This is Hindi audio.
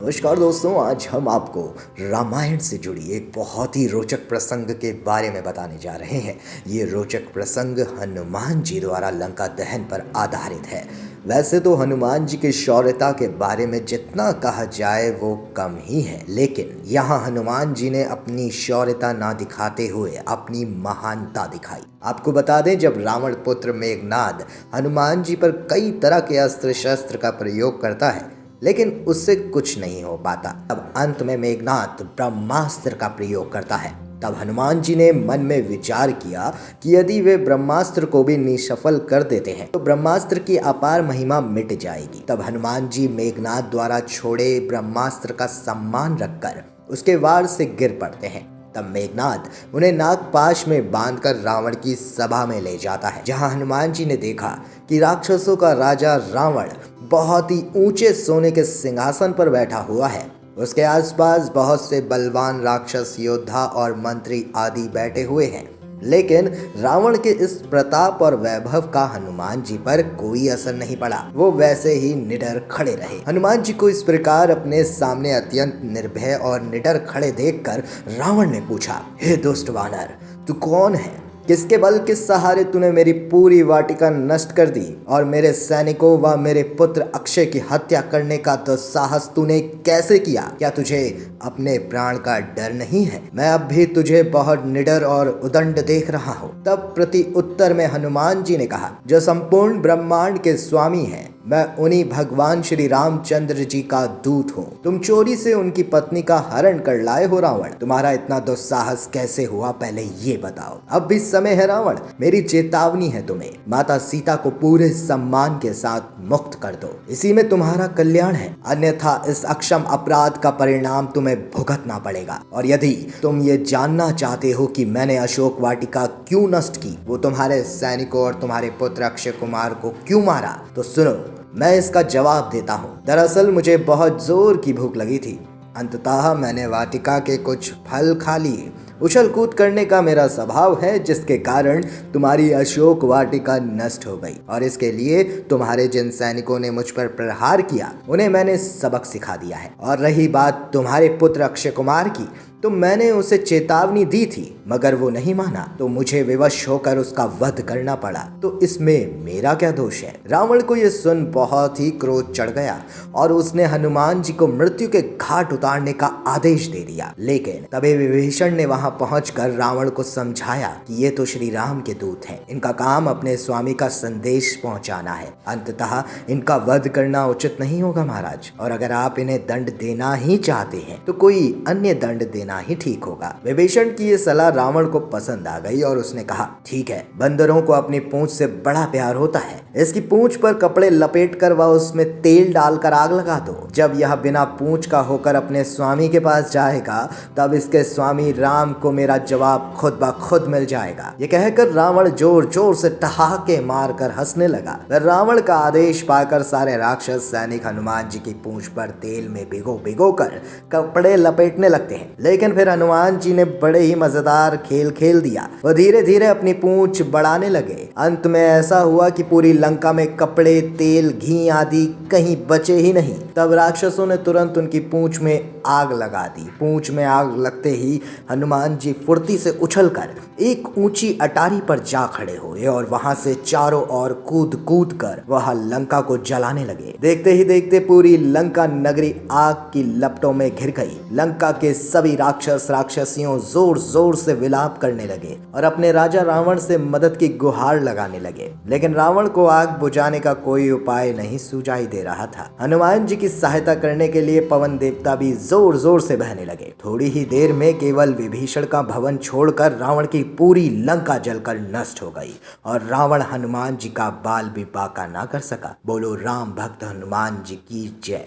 नमस्कार दोस्तों, आज हम आपको रामायण से जुड़ी एक बहुत ही रोचक प्रसंग के बारे में बताने जा रहे हैं। ये रोचक प्रसंग हनुमान जी द्वारा लंका दहन पर आधारित है। वैसे तो हनुमान जी की शौर्यता के बारे में जितना कहा जाए वो कम ही है, लेकिन यहाँ हनुमान जी ने अपनी शौर्यता ना दिखाते हुए अपनी महानता दिखाई। आपको बता दें, जब रावण पुत्र मेघनाद हनुमान जी पर कई तरह के अस्त्र शस्त्र का प्रयोग करता है लेकिन उससे कुछ नहीं हो पाता, तब अंत में मेघनाद ब्रह्मास्त्र का प्रयोग करता है। तब हनुमान जी ने मन में विचार किया कि यदि वे ब्रह्मास्त्र को भी निष्फल कर देते हैं तो ब्रह्मास्त्र की अपार महिमा मिट जाएगी। तब हनुमान जी मेघनाद द्वारा छोड़े ब्रह्मास्त्र का सम्मान रखकर उसके वार से गिर पड़ते हैं। तब मेघनाद उन्हें नागपाश में बांधकर रावण की सभा में ले जाता है, जहां हनुमान जी ने देखा कि राक्षसों का राजा रावण बहुत ही ऊंचे सोने के सिंहासन पर बैठा हुआ है। उसके आसपास बहुत से बलवान राक्षस योद्धा और मंत्री आदि बैठे हुए हैं, लेकिन रावण के इस प्रताप और वैभव का हनुमान जी पर कोई असर नहीं पड़ा। वो वैसे ही निडर खड़े रहे। हनुमान जी को इस प्रकार अपने सामने अत्यंत निर्भय और निडर खड़े देखकर रावण ने पूछा, हे दुष्ट वानर, तू कौन है? किसके बल के सहारे तूने मेरी पूरी वाटिका नष्ट कर दी और मेरे सैनिकों व मेरे पुत्र अक्षय की हत्या करने का तो साहस तूने कैसे किया? क्या तुझे अपने प्राण का डर नहीं है? मैं अब भी तुझे बहुत निडर और उदंड देख रहा हूँ। तब प्रति उत्तर में हनुमान जी ने कहा, जो संपूर्ण ब्रह्मांड के स्वामी हैं, मैं उन्हीं भगवान श्री रामचंद्र जी का दूत हूँ। तुम चोरी से उनकी पत्नी का हरण कर लाए हो रावण। तुम्हारा इतना दुस्साहस कैसे हुआ, पहले ये बताओ। अब भी समय है रावण, मेरी चेतावनी है तुम्हें। माता सीता को पूरे सम्मान के साथ मुक्त कर दो, इसी में तुम्हारा कल्याण है, अन्यथा इस अक्षम अपराध का परिणाम तुम्हें भुगतना पड़ेगा। और यदि तुम ये जानना चाहते हो कि मैंने अशोक वाटिका क्यों नष्ट की, वो तुम्हारे सैनिकों और तुम्हारे पुत्र अक्षय कुमार को क्यों मारा, तो सुनो, मैं इसका जवाब देता हूँ। दरअसल मुझे बहुत जोर की भूख लगी थी। अंततः मैंने वाटिका के कुछ फल खा लिए। उछल कूद करने का मेरा स्वभाव है, जिसके कारण तुम्हारी अशोक वाटिका नष्ट हो गई, और इसके लिए तुम्हारे जिन सैनिकों ने मुझ पर प्रहार किया उन्हें मैंने सबक सिखा दिया है। और रही बात तुम्हारे पुत्र अक्षय कुमार की, तो मैंने उसे चेतावनी दी थी मगर वो नहीं माना, तो मुझे विवश होकर उसका वध करना पड़ा। तो इसमें मेरा क्या दोष है? रावण को यह सुन बहुत ही क्रोध चढ़ गया और उसने हनुमान जी को मृत्यु के घाट उतारने का आदेश दे दिया। लेकिन तभी विभीषण ने वहां पहुंचकर रावण को समझाया कि ये तो श्री राम के दूत हैं, इनका काम अपने स्वामी का संदेश पहुंचाना है, अंततः इनका वध करना उचित नहीं होगा महाराज। और अगर आप इन्हें दंड देना ही चाहते हैं तो कोई अन्य दंड देना ही ठीक होगा। विभीषण की ये सलाह रावण को पसंद आ गई और उसने कहा, ठीक है, बंदरों को अपनी पूंछ से बड़ा प्यार होता है, इसकी पूंछ पर कपड़े लपेटकर व उसमें तेल डालकर आग लगा दो। जब यह बिना पूंछ का होकर अपने स्वामी के पास जाएगा तब इसके स्वामी राम को मेरा जवाब खुद ब खुद मिल जाएगा। ये कहकर रावण जोर जोर से ठहाके मारकर हंसने लगा। रावण का आदेश पाकर सारे राक्षस सैनिक हनुमान जी की पूंछ पर तेल में भिगो कर कपड़े लपेटने लगते हैं। लेकिन फिर हनुमान जी ने बड़े ही मजेदार खेल खेल दिया। वो धीरे धीरे अपनी पूंछ बढ़ाने लगे। अंत में ऐसा हुआ कि पूरी लंका में कपड़े, तेल, घी आदि कहीं बचे ही नहीं। तब राक्षसों ने तुरंत उनकी पूंछ में आग लगा दी। पूंछ में आग लगते ही हनुमान जी फुर्ती से उछलकर एक ऊंची अटारी पर जा खड़े हुए और वहां से चारों ओर कूद कूद कर वह लंका को जलाने लगे। देखते ही देखते पूरी लंका नगरी आग की लपटों में घिर गई। लंका के सभी राक्षस राक्षसियों जोर जोर से विलाप करने लगे और अपने राजा रावण से मदद की गुहार लगाने लगे, लेकिन रावण को आग बुझाने का कोई उपाय नहीं सुझाई दे रहा था। हनुमान जी की सहायता करने के लिए पवन देवता भी जोर जोर से बहने लगे। थोड़ी ही देर में केवल विभीषण का भवन छोड़कर रावण की पूरी लंका जलकर नष्ट हो गई और रावण हनुमान जी का बाल भी बांका ना कर सका। बोलो राम भक्त हनुमान जी की जय।